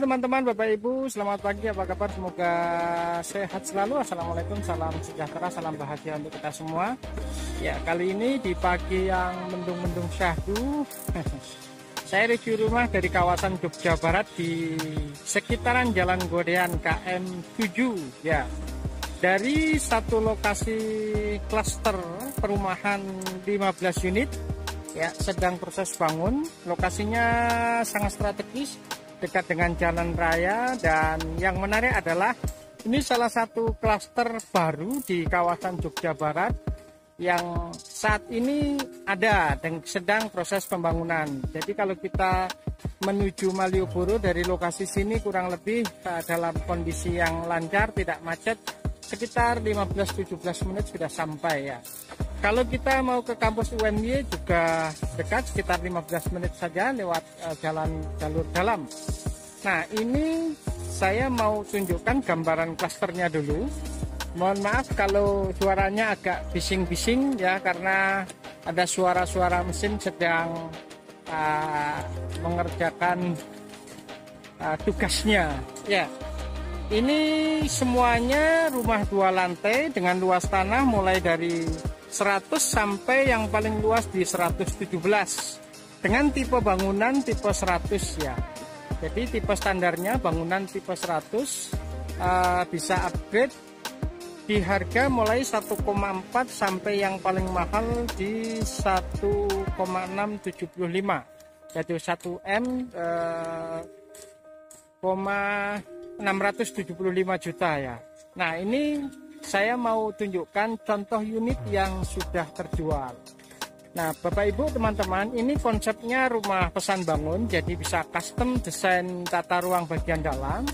Halo teman-teman, Bapak Ibu, selamat pagi, apa kabar? Semoga sehat selalu. Assalamualaikum, salam sejahtera, salam bahagia untuk kita semua. Ya, kali ini di pagi yang mendung-mendung syahdu, saya review rumah dari kawasan Jogja Barat di sekitaran Jalan Godean KM 7. Ya, dari satu lokasi klaster perumahan 15 unit, ya, sedang proses bangun. Lokasinya sangat strategis, dekat dengan jalan raya, dan yang menarik adalah ini salah satu klaster baru di kawasan Jogja Barat yang saat ini ada dan sedang proses pembangunan. Jadi kalau kita menuju Malioboro dari lokasi sini kurang lebih dalam kondisi yang lancar, tidak macet, sekitar 15-17 menit sudah sampai ya. Kalau kita mau ke kampus UMY juga dekat, sekitar 15 menit saja lewat jalur dalam. Nah, ini saya mau tunjukkan gambaran klasternya dulu. Mohon maaf kalau suaranya agak bising-bising ya, karena ada suara-suara mesin sedang mengerjakan tugasnya. Ya, ini semuanya rumah 2 lantai dengan luas tanah mulai dari 100 sampai yang paling luas di 117 dengan tipe bangunan tipe 100 ya. Jadi tipe standarnya bangunan tipe 100 bisa upgrade di harga mulai 1,4 sampai yang paling mahal di 1,675, yaitu 1M 675 juta ya. Nah, ini saya mau tunjukkan contoh unit yang sudah terjual. Nah, Bapak Ibu teman-teman, ini konsepnya rumah pesan bangun, jadi bisa custom desain tata ruang bagian dalam.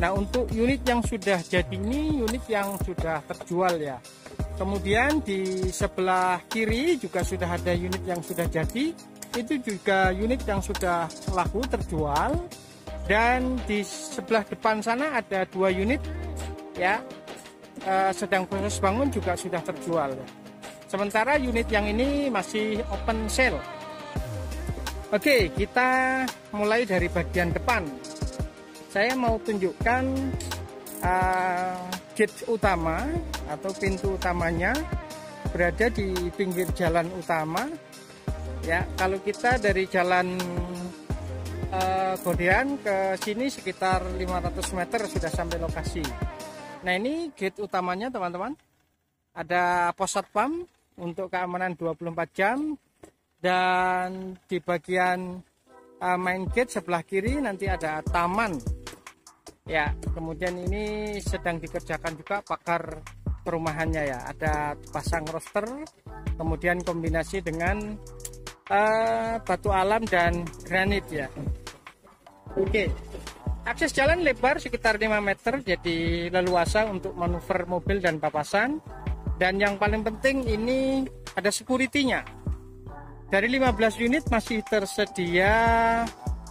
Nah, untuk unit yang sudah jadi ini unit yang sudah terjual ya. Kemudian di sebelah kiri juga sudah ada unit yang sudah jadi, itu juga unit yang sudah laku terjual. Dan di sebelah depan sana ada 2 unit ya, sedang proses bangun juga sudah terjual. Sementara unit yang ini masih open sale. Oke, kita mulai dari bagian depan. Saya mau tunjukkan gate utama atau pintu utamanya berada di pinggir jalan utama. Ya, kalau kita dari jalan Godean ke sini sekitar 500 meter sudah sampai lokasi. Nah, ini gate utamanya teman-teman. Ada pos satpam untuk keamanan 24 jam. Dan di bagian main gate sebelah kiri nanti ada taman. Ya, kemudian ini sedang dikerjakan juga pagar perumahannya ya. Ada pasang roster, kemudian kombinasi dengan batu alam dan granit ya. Oke. Akses jalan lebar sekitar 5 meter, jadi leluasa untuk manuver mobil dan papasan. Dan yang paling penting ini ada security-nya. Dari 15 unit masih tersedia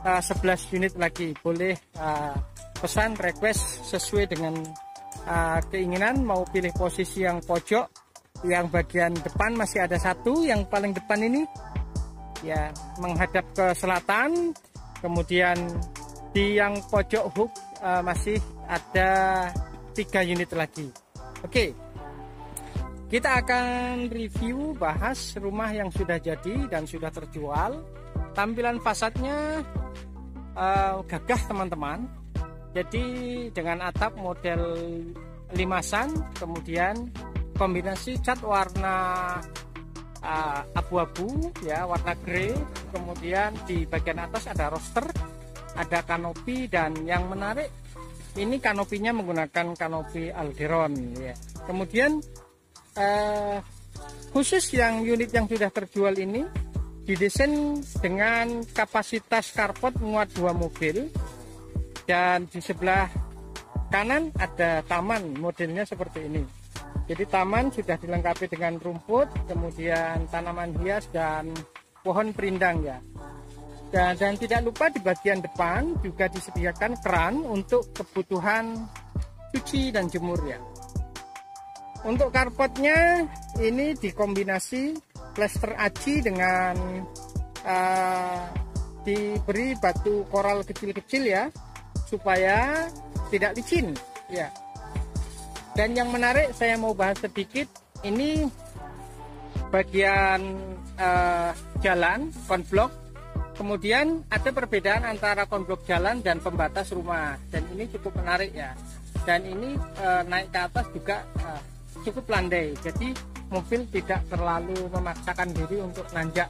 11 unit lagi. Boleh pesan request sesuai dengan keinginan, mau pilih posisi yang pojok, yang bagian depan masih ada 1, yang paling depan ini ya menghadap ke selatan. Kemudian di yang pojok hook masih ada 3 unit lagi. Oke, kita akan review bahas rumah yang sudah jadi dan sudah terjual. Tampilan fasadnya gagah teman-teman. Jadi dengan atap model limasan, kemudian kombinasi cat warna abu-abu ya, warna grey. Kemudian di bagian atas ada roster, ada kanopi, dan yang menarik ini kanopinya menggunakan kanopi Alderon ya. Kemudian khusus yang unit yang sudah terjual ini didesain dengan kapasitas carport muat 2 mobil, dan di sebelah kanan ada taman modelnya seperti ini. Jadi taman sudah dilengkapi dengan rumput, kemudian tanaman hias dan pohon perindang ya. Dan tidak lupa di bagian depan juga disediakan keran untuk kebutuhan cuci dan jemur ya. Untuk karpetnya ini dikombinasi plester aci dengan diberi batu koral kecil-kecil ya. supaya tidak licin ya. Dan yang menarik saya mau bahas sedikit, ini bagian jalan konblok, kemudian ada perbedaan antara konblok jalan dan pembatas rumah, dan ini cukup menarik ya. Dan ini naik ke atas juga cukup landai, jadi mobil tidak terlalu memaksakan diri untuk nanjak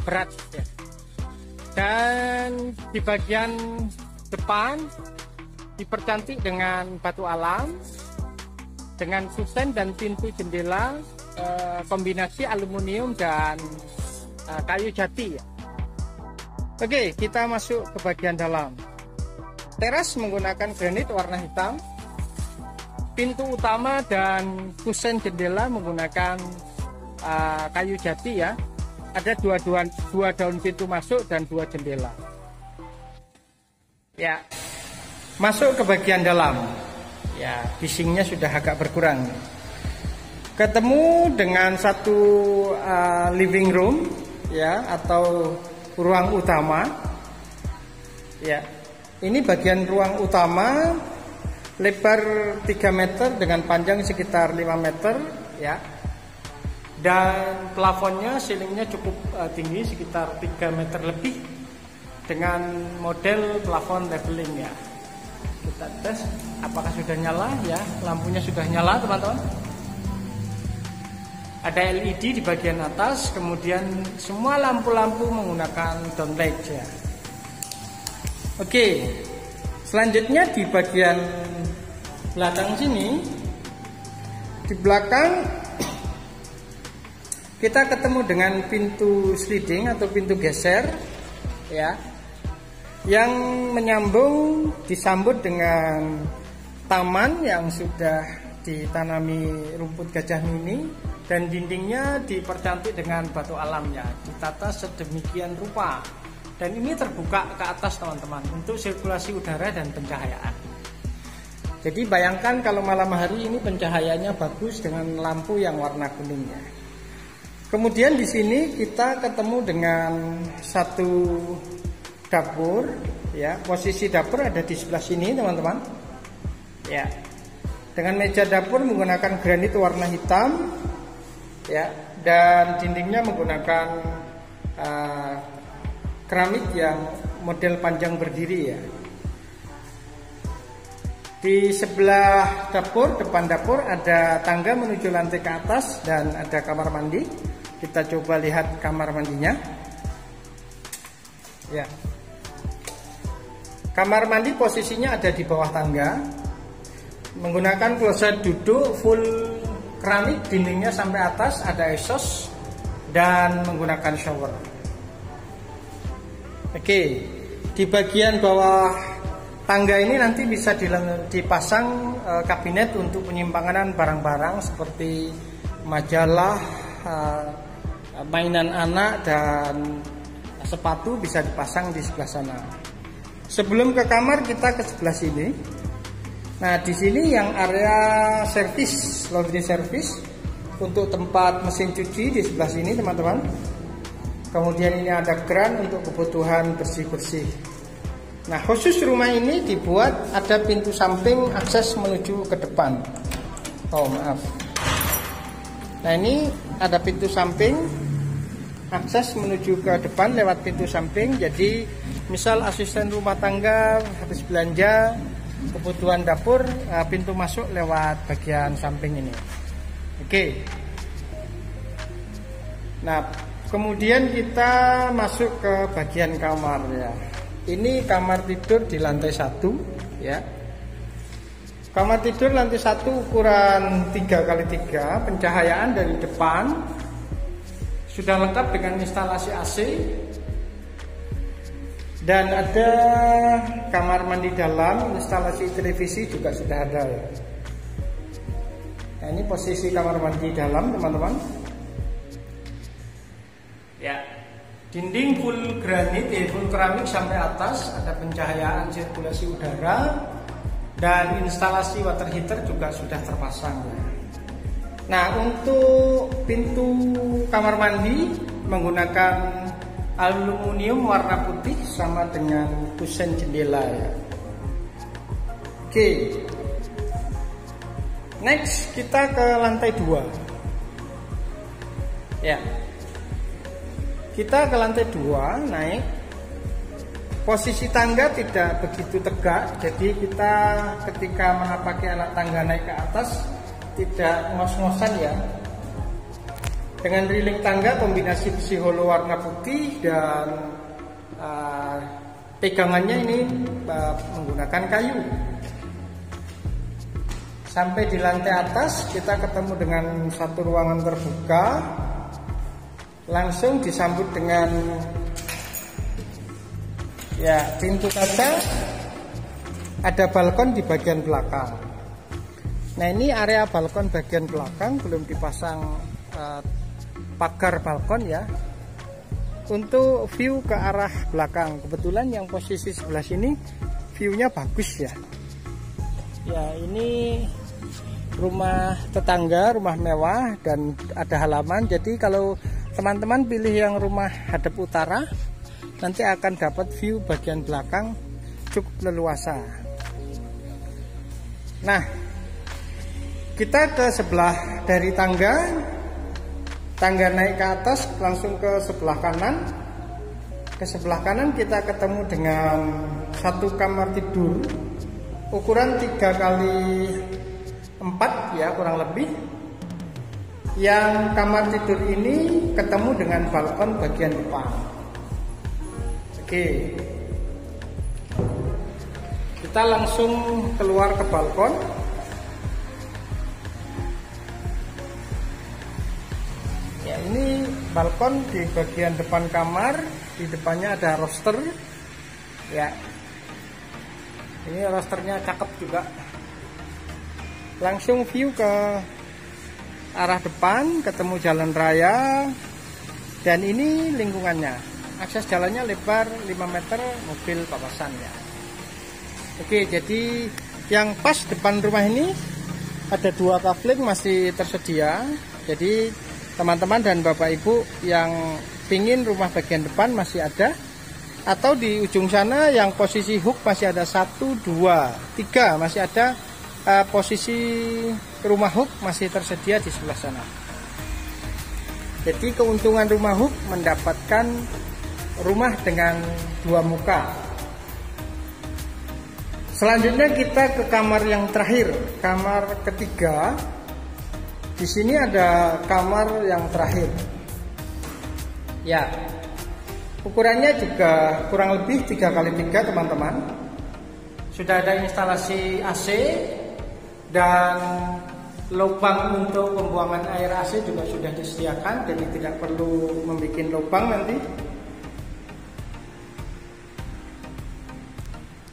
berat ya. Dan di bagian depan dipercantik dengan batu alam, dengan susen dan pintu jendela kombinasi aluminium dan kayu jati ya. Oke, kita masuk ke bagian dalam. Teras menggunakan granit warna hitam. Pintu utama dan kusen jendela menggunakan kayu jati ya. Ada dua daun pintu masuk dan 2 jendela. Ya, masuk ke bagian dalam. Ya, bisingnya sudah agak berkurang. Ketemu dengan satu living room ya, atau ruang utama. Ya, ini bagian ruang utama, lebar 3 meter dengan panjang sekitar 5 meter ya. Dan plafonnya, ceilingnya cukup tinggi, sekitar 3 meter lebih, dengan model plafon leveling ya. Kita tes apakah sudah nyala ya. Lampunya sudah nyala teman-teman. Ada LED di bagian atas, kemudian semua lampu-lampu menggunakan downlight ya. Oke, selanjutnya di bagian belakang sini, di belakang kita ketemu dengan pintu sliding atau pintu geser ya, yang menyambung, disambut dengan taman yang sudah ditanami rumput gajah mini, dan dindingnya dipercantik dengan batu alamnya, ditata sedemikian rupa, dan ini terbuka ke atas teman-teman untuk sirkulasi udara dan pencahayaan. Jadi bayangkan kalau malam hari ini pencahayaannya bagus dengan lampu yang warna kuningnya. Kemudian di sini kita ketemu dengan satu dapur ya. Posisi dapur ada di sebelah sini teman-teman ya, dengan meja dapur menggunakan granit warna hitam ya, dan dindingnya menggunakan keramik yang model panjang berdiri ya. Di sebelah dapur, depan dapur, ada tangga menuju lantai ke atas dan ada kamar mandi. Kita coba lihat kamar mandinya ya. Kamar mandi posisinya ada di bawah tangga, menggunakan kloset duduk full keramik, dindingnya sampai atas, ada exhaust dan menggunakan shower. Oke, di bagian bawah tangga ini nanti bisa dipasang kabinet untuk penyimpanan barang-barang seperti majalah, mainan anak dan sepatu, bisa dipasang di sebelah sana. Sebelum ke kamar kita ke sebelah sini. Nah, di sini yang area servis, laundry service untuk tempat mesin cuci di sebelah sini teman-teman. Kemudian ini ada keran untuk kebutuhan bersih-bersih. Nah, khusus rumah ini dibuat ada pintu samping akses menuju ke depan. Oh maaf. Nah, ini ada pintu samping akses menuju ke depan lewat pintu samping. Jadi misal asisten rumah tangga habis belanja kebutuhan dapur, pintu masuk lewat bagian samping ini. Oke. Nah, kemudian kita masuk ke bagian kamar ya. Ini kamar tidur di lantai 1 ya. Kamar tidur lantai 1 ukuran 3x3, pencahayaan dari depan, sudah lengkap dengan instalasi AC, dan ada kamar mandi dalam, instalasi televisi juga sudah ada ya. Nah, ini posisi kamar mandi dalam teman-teman ya. Dinding full granit, full keramik sampai atas, ada pencahayaan sirkulasi udara, dan instalasi water heater juga sudah terpasang. Nah, untuk pintu kamar mandi menggunakan aluminium warna putih sama dengan kusen jendela ya. Oke. Next kita ke lantai 2. Ya. Kita ke lantai 2 naik. Posisi tangga tidak begitu tegak, jadi kita ketika menapaki anak tangga naik ke atas tidak ngos-ngosan ya. Dengan railing tangga kombinasi besi holo warna putih dan pegangannya ini menggunakan kayu. Sampai di lantai atas kita ketemu dengan satu ruangan terbuka, langsung disambut dengan ya pintu kaca, ada balkon di bagian belakang. Nah ini area balkon bagian belakang belum dipasang pagar balkon ya, untuk view ke arah belakang. Kebetulan yang posisi sebelah sini viewnya bagus ya. Ya ini rumah tetangga, rumah mewah dan ada halaman. Jadi kalau teman-teman pilih yang rumah hadap utara, nanti akan dapat view bagian belakang cukup leluasa. Nah, kita ke sebelah dari tangga naik ke atas langsung ke sebelah kanan. Ke sebelah kanan kita ketemu dengan satu kamar tidur ukuran 3 kali 4 ya kurang lebih. Yang kamar tidur ini ketemu dengan balkon bagian depan. Oke. Kita langsung keluar ke balkon. Ya, ini balkon di bagian depan kamar, di depannya ada roster. Ya. Ini rosternya cakep juga. Langsung view ke arah depan, ketemu jalan raya. Dan ini lingkungannya. Akses jalannya lebar 5 meter, mobil papasan ya. Oke, jadi yang pas depan rumah ini ada 2 kafling masih tersedia. Jadi teman-teman dan bapak ibu yang pingin rumah bagian depan masih ada, atau di ujung sana yang posisi hook masih ada 1, 2, 3 masih ada posisi rumah hook masih tersedia di sebelah sana. Jadi keuntungan rumah hook mendapatkan rumah dengan 2 muka. Selanjutnya kita ke kamar yang terakhir, kamar ketiga. Di sini ada kamar yang terakhir. Ya, ukurannya juga kurang lebih 3 kali 3 teman-teman. Sudah ada instalasi AC dan lubang untuk pembuangan air AC juga sudah disediakan, jadi tidak perlu membuat lubang nanti.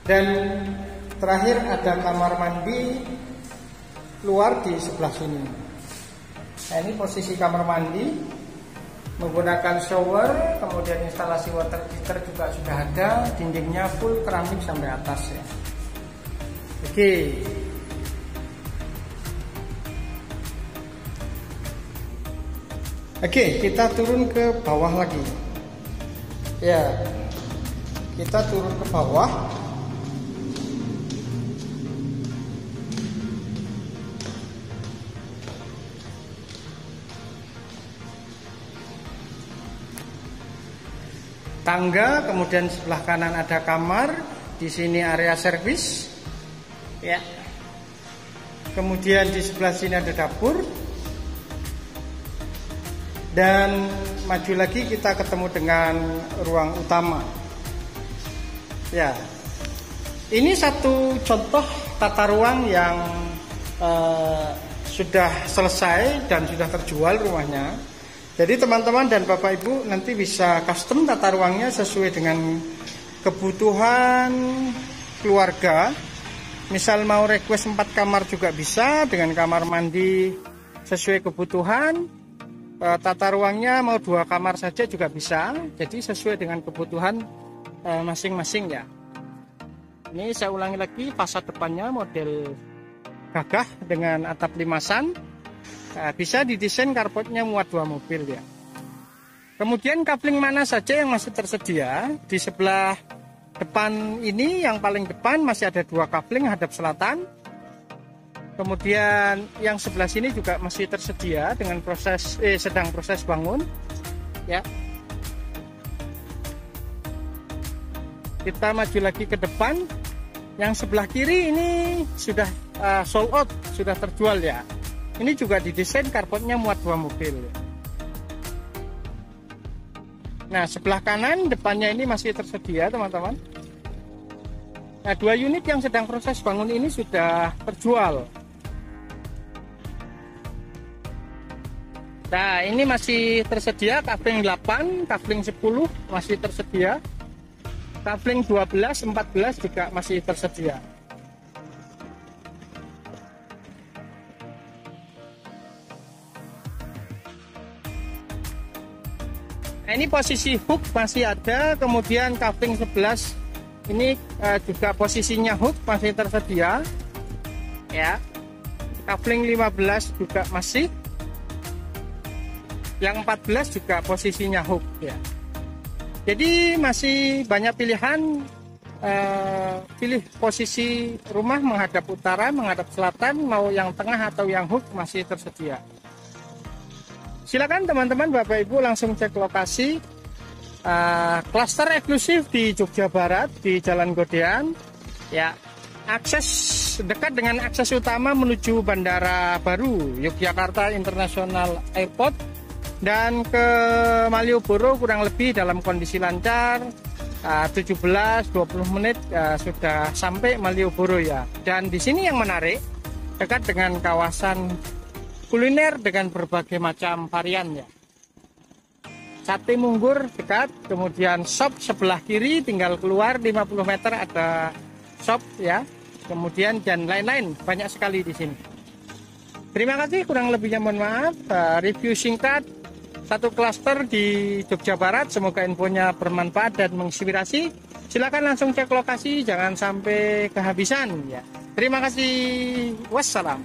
Dan terakhir ada kamar mandi luar di sebelah sini. Nah, ini posisi kamar mandi menggunakan shower, kemudian instalasi water heater juga sudah ada, dindingnya full keramik sampai atas ya. Oke. Oke, kita turun ke bawah lagi. Ya, kita turun ke bawah. Tangga, kemudian sebelah kanan ada kamar, di sini area servis. Ya. Kemudian di sebelah sini ada dapur. Dan maju lagi kita ketemu dengan ruang utama. Ya, ini satu contoh tata ruang yang sudah selesai dan sudah terjual rumahnya. Jadi teman-teman dan bapak ibu nanti bisa custom tata ruangnya sesuai dengan kebutuhan keluarga. Misal mau request 4 kamar juga bisa, dengan kamar mandi sesuai kebutuhan. Tata ruangnya mau 2 kamar saja juga bisa, jadi sesuai dengan kebutuhan masing-masing ya. Ini saya ulangi lagi, fasad depannya model gagah dengan atap limasan. Bisa didesain carportnya muat 2 mobil ya. Kemudian kapling mana saja yang masih tersedia di sebelah depan ini, yang paling depan masih ada 2 kafling hadap selatan. Kemudian yang sebelah sini juga masih tersedia dengan sedang proses bangun ya. Kita maju lagi ke depan. Yang sebelah kiri ini sudah sold out, sudah terjual ya. Ini juga didesain carportnya muat 2 mobil. Nah, sebelah kanan depannya ini masih tersedia teman-teman. Nah, 2 unit yang sedang proses bangun ini sudah terjual. Nah, ini masih tersedia kafling 8, kafling 10 masih tersedia. Kafling 12, 14 juga masih tersedia. Nah, ini posisi hook masih ada, kemudian kafling 11 ini juga posisinya hook masih tersedia. Ya. Kafling 15 juga masih. Yang 14 juga posisinya hook ya. Jadi masih banyak pilihan, pilih posisi rumah menghadap utara, menghadap selatan, mau yang tengah atau yang hook masih tersedia. Silakan teman-teman Bapak Ibu langsung cek lokasi klaster eksklusif di Jogja Barat di Jalan Godean. Ya, akses dekat dengan akses utama menuju Bandara Baru Yogyakarta International Airport. Dan ke Malioboro kurang lebih dalam kondisi lancar, 17-20 menit sudah sampai Malioboro ya. Dan di sini yang menarik, dekat dengan kawasan kuliner dengan berbagai macam varian ya. Sate Munggur dekat, kemudian shop sebelah kiri tinggal keluar 50 meter ada shop ya. Kemudian dan lain-lain banyak sekali di sini. Terima kasih, kurang lebihnya mohon maaf. Review singkat satu klaster di Jogja Barat, semoga infonya bermanfaat dan menginspirasi. Silakan langsung cek lokasi, jangan sampai kehabisan ya. Terima kasih, wassalam.